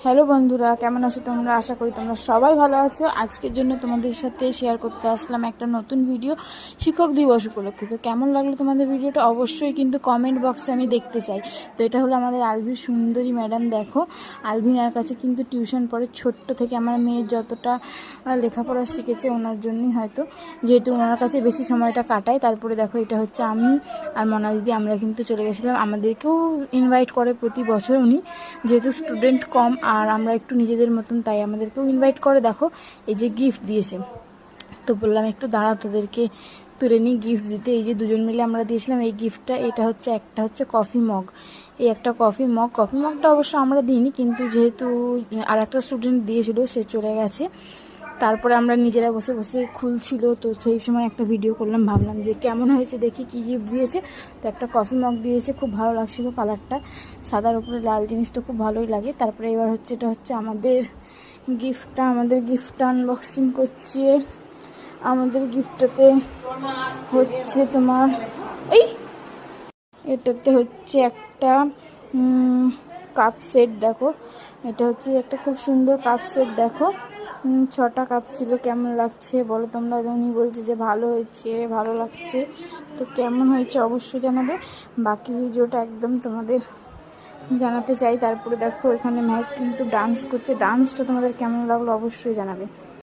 Hello বন্ধুরা, কেমন আছো তোমরা? আশা করি তোমরা সবাই ভালো আছো। আজকের জন্য তোমাদের সাথে শেয়ার করতে আসলাম একটা নতুন ভিডিও শিক্ষক দিবস উপলক্ষে। তো কেমন লাগলো তোমাদের ভিডিওটা অবশ্যই কিন্তু কমেন্ট বক্সে আমি দেখতে চাই। তো এটা হলো আমাদের আলভির সুন্দরী ম্যাডাম। দেখো, আলভিনার কাছে কিন্তু টিউশন পড়ে ছোট্ট থেকে। আমার মেয়ের যতটা লেখাপড়া শিখেছে ওনার জন্যই, হয়তো যেহেতু ওনার কাছে বেশি সময়টা কাটায়। তারপরে দেখো, এটা হচ্ছে আমি আর মনা দিদি, আমরা কিন্তু চলে গেছিলাম। আমাদেরকেও ইনভাইট করে প্রতি বছর উনি, যেহেতু স্টুডেন্ট কম আর আমরা একটু নিজেদের মতন, তাই আমাদেরকেও ইনভাইট করে। দেখো, এই যে গিফট দিয়েছে, তো বললাম একটু দাঁড়া, তোদেরকে তুলে নিই গিফট দিতে। এই যে দুজন মিলে আমরা দিয়েছিলাম এই গিফটটা। এটা হচ্ছে একটা হচ্ছে কফি মগ, এই একটা কফি মগটা অবশ্য আমরা দিইনি, কিন্তু যেহেতু আর একটা স্টুডেন্ট দিয়েছিল, সে চলে গেছে। তারপরে আমরা নিজেরা বসে বসে খুলছিল, তো সেই সময় একটা ভিডিও করলাম। ভাবলাম যে কেমন হয়েছে দেখি, কী গিফট দিয়েছে। তো একটা কফি মগ দিয়েছে, খুব ভালো লাগছিলো কালারটা, সাদার উপরে লাল জিনিসটা খুব ভালোই লাগে। তারপরে এবার হচ্ছে এটা হচ্ছে আমাদের গিফটটা আনবক্সিং করছি। আমাদের গিফটটাতে হচ্ছে তোমার এটাতে হচ্ছে একটা কাপ সেট। দেখো, এটা হচ্ছে একটা খুব সুন্দর কাপ সেট। দেখো, 6টা কাপ ছিল। কেমন লাগছে বলো তোমরা? উনি বলছে যে ভালো হয়েছে, ভালো লাগছে। তো কেমন হয়েছে অবশ্যই জানাবে। বাকি ভিডিওটা একদম তোমাদের জানাতে চাই। তারপরে দেখো, এখানে ম্যাক কিন্তু ডান্স করছে। ডান্সটা তোমাদের কেমন লাগলো অবশ্যই জানাবে।